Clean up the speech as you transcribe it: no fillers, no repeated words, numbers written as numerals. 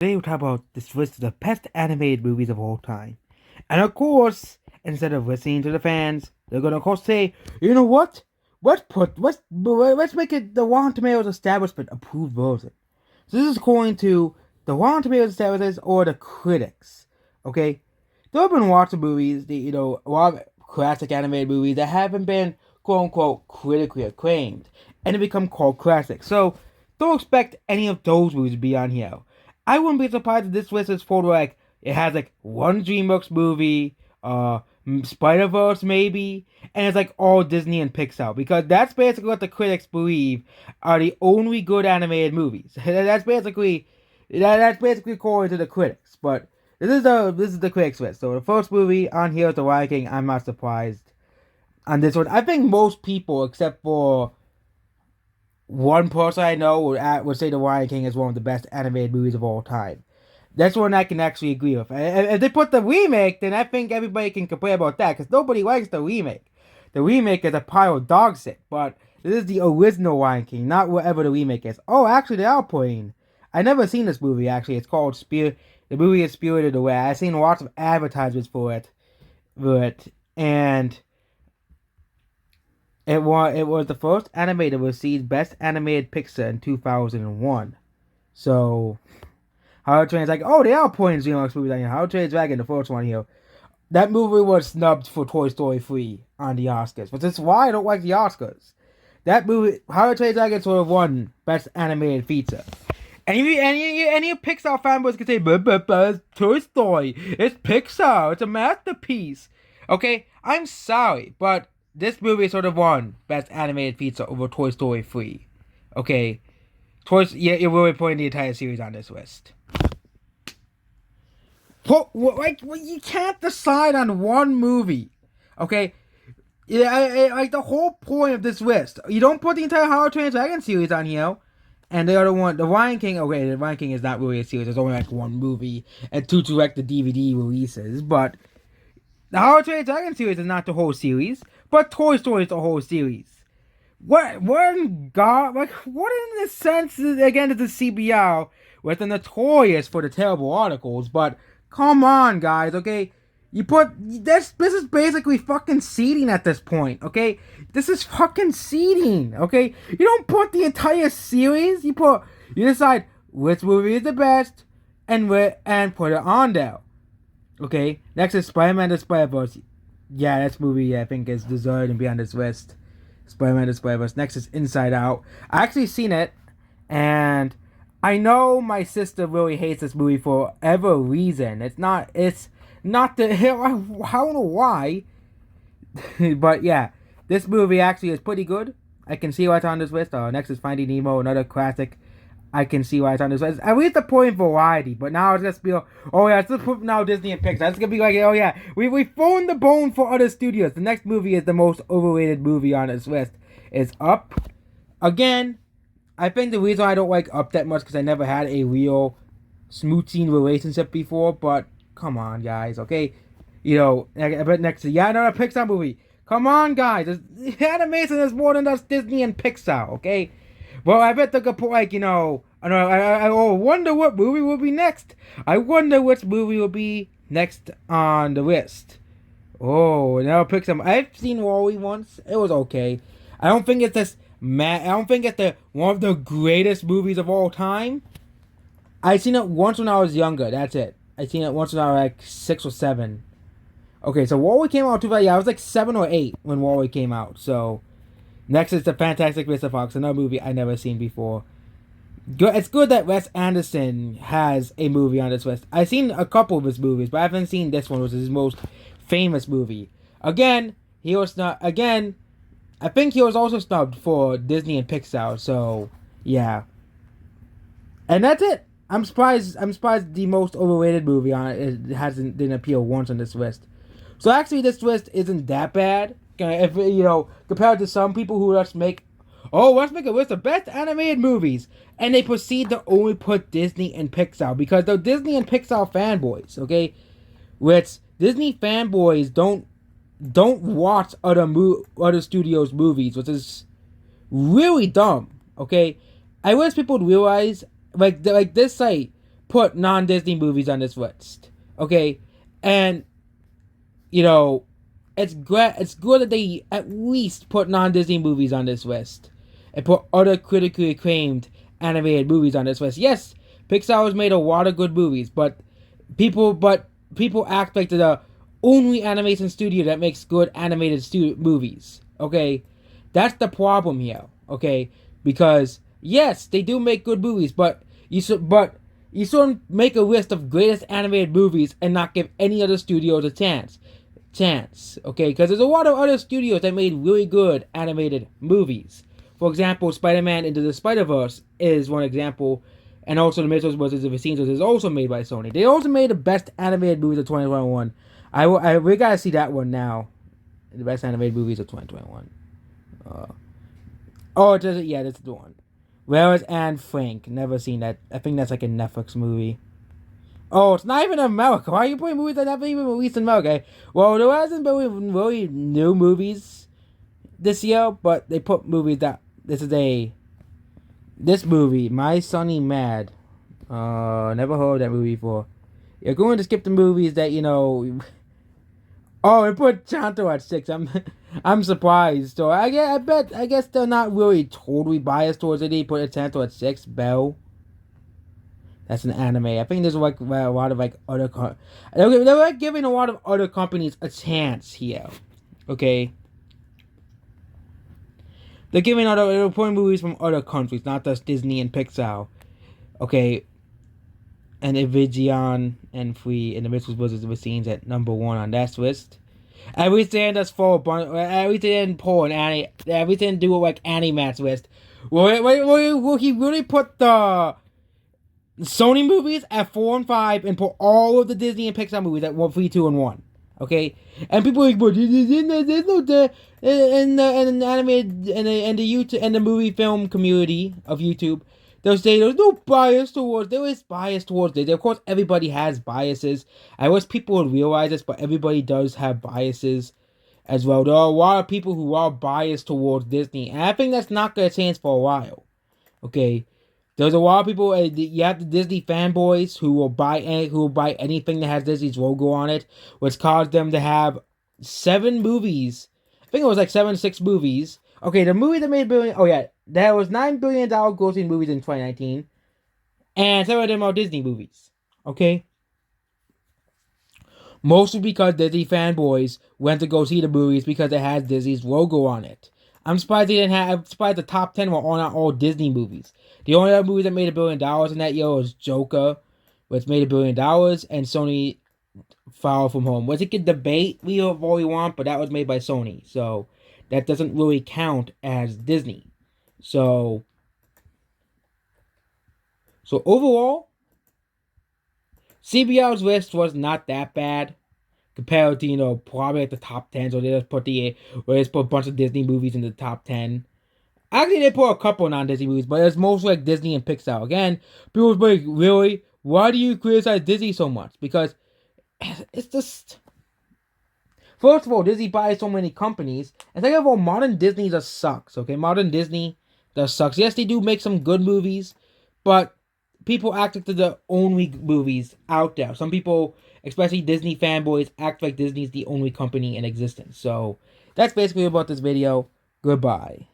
Today we'll talk about this list of the best animated movies of all time. And of course, instead of listening to the fans, they're gonna of course say, you know what? Let's make it the Rotten Tomatoes establishment approved version. So this is according to the Rotten Tomatoes establishment or the critics. Okay? There have been lots of movies, a lot of classic animated movies that haven't been quote unquote critically acclaimed and they become called classics. So don't expect any of those movies to be on here. I wouldn't be surprised if this list is full of it has one DreamWorks movie, Spider-Verse maybe, and it's all Disney and Pixar because that's basically what the critics believe are the only good animated movies. that's basically according to the critics. But this is the critics list. So the first movie on here is The Lion King. I'm not surprised on this one. I think most people, except for one person I know, would say The Lion King is one of the best animated movies of all time. That's one I can actually agree with. If they put the remake, then I think everybody can complain about that, because nobody likes the remake. The remake is a pile of dog shit, but this is the original Lion King, not whatever the remake is. Oh, actually, they are playing. I never seen this movie, actually. It's called Spirit. The movie is Spirited Away. I've seen lots of advertisements for it, and it was the first animated to receive Best Animated Picture in 2001. So, How to Train they are playing DreamWorks movies on here. How to Train Your Dragon, the first one here. That movie was snubbed for Toy Story 3 on the Oscars, but that's why I don't like the Oscars. That movie, How to Train Your Dragon, sort of won Best Animated Feature. Any Pixar fanboys can say, it's Toy Story, it's Pixar, it's a masterpiece. Okay, I'm sorry, but this movie sort of won Best Animated Feature over Toy Story 3. Okay, you're really putting the entire series on this list. You can't decide on one movie. Okay, the whole point of this list, you don't put the entire How to Train Your Dragon series on here. And the other one, The Lion King, okay, The Lion King is not really a series. There's only one movie and two direct-to-DVD releases. But the How to Train Your Dragon series is not the whole series. But Toy Story is the whole series. What in the sense, again, is the CBR with the notorious for the terrible articles. But come on, guys, okay? You put this is basically fucking seeding at this point, okay? This is fucking seeding, okay? You don't put the entire series. You decide which movie is the best and put it on there. Okay? Next is Spider-Man the Spider-Verse. Yeah, this movie I think is deserved to be on this list. Spider-Man the Spider-Verse. Next is Inside Out. I actually seen it, and I know my sister really hates this movie for whatever reason. It's not the I don't know why. But yeah, this movie actually is pretty good. I can see why it's on this list. Next is Finding Nemo, another classic. I can see why it's on this list. At least the point variety. But now it's just be it's just put now Disney and Pixar. It's gonna be we phoned the bone for other studios. The next movie is the most overrated movie on this list. It's Up. Again, I think the reason I don't like Up that much because I never had a real smooching relationship before, but come on, guys, okay? But next to another Pixar movie. Come on, guys. Animation is more than just Disney and Pixar, okay? Well, I bet they could put, I wonder what movie will be next. I wonder which movie will be next on the list. Oh, another Pixar. I've seen Wall-E once. It was okay. I don't think it's one of the greatest movies of all time. I seen it once when I was younger. That's it. I seen it once when I was 6 or 7. Okay, so Wall-E came out too. Yeah, I was 7 or 8 when Wall-E came out. So next is the Fantastic Vista Fox, another movie I never seen before. It's good that Wes Anderson has a movie on this list. I've seen a couple of his movies, but I haven't seen this one, which is his most famous movie. Again, I think he was also snubbed for Disney and Pixar. So yeah, and that's it. I'm surprised the most overrated movie on it didn't appear once on this list. So actually, this list isn't that bad. If compared to some people who let's make a list of best animated movies, and they proceed to only put Disney and Pixar because they're Disney and Pixar fanboys. Okay, which Disney fanboys don't watch other studios' movies, which is really dumb. Okay, I wish people would realize like this site put non-Disney movies on this list. Okay, and you know, it's great. It's good that they at least put non-Disney movies on this list and put other critically acclaimed animated movies on this list. Yes, Pixar has made a lot of good movies, but people act like they're the only animation studio that makes good animated movies. Okay, that's the problem here. Okay, because yes, they do make good movies, but you shouldn't make a list of greatest animated movies and not give any other studios a chance. Okay, because there's a lot of other studios that made really good animated movies. For example, Spider-Man Into the Spider-Verse is one example, and also the Mitchells vs. the Vecinos is also made by Sony. They also made the best animated movies of 2021. We gotta see that one now. The best animated movies of 2021. Oh, it doesn't. Yeah, that's the one. Where is Anne Frank? Never seen that. I think that's like a Netflix movie. Oh, it's not even in America. Why are you putting movies that haven't even released in America? Well, there hasn't been really new movies this year, but they put movies that this movie, My Sonny Mad. Never heard of that movie before. You're going to skip the movies that Oh, they put Chanto at 6. I'm surprised. So I guess they're not really totally biased towards it. They put Chanto at 6. Belle. That's an anime. I think there's like a lot of like other they're like giving a lot of other companies a chance here. Okay. They're putting movies from other countries, not just Disney and Pixar. Okay. And Evigion and Free and the Mitchells vs. the Vecinos at number 1 on that list. Everything that's everything pull and everything do like Animat's list. Will he really put the Sony movies at 4 and 5 and put all of the Disney and Pixar movies at 1, 3, 2, and 1? Okay, and people are like, but there's no in the animated and the YouTube and the movie film community of YouTube. They'll say there's no bias towards. There is bias towards it. Of course, everybody has biases. I wish people would realize this, but everybody does have biases as well. There are a lot of people who are biased towards Disney, and I think that's not going to change for a while. Okay, there's a lot of people. You have the Disney fanboys who will buy anything that has Disney's logo on it, which caused them to have 7 movies. I think it was like 6 movies. Okay, the movie that made $1 billion. Oh yeah. There was $9 billion grossing movies in 2019, and some of them are Disney movies. Okay, mostly because Disney fanboys went to go see the movies because it has Disney's logo on it. I'm surprised the top 10 were not all Disney movies. The only other movie that made $1 billion in that year was Joker, which made $1 billion, and Sony Far From Home, which it could debate all we want, but that was made by Sony, so that doesn't really count as Disney. So overall, CBR's list was not that bad compared to probably at the top 10. So they just put a bunch of Disney movies in the top 10. Actually, they put a couple non-Disney movies, but it's mostly like Disney and Pixar. Again, people were like, really, why do you criticize Disney so much? Because it's just. First of all, Disney buys so many companies, and second of all, modern Disney just sucks. Okay, modern Disney. That sucks. Yes, they do make some good movies, but people act like they're the only movies out there. Some people, especially Disney fanboys, act like Disney's the only company in existence. So, that's basically about this video. Goodbye.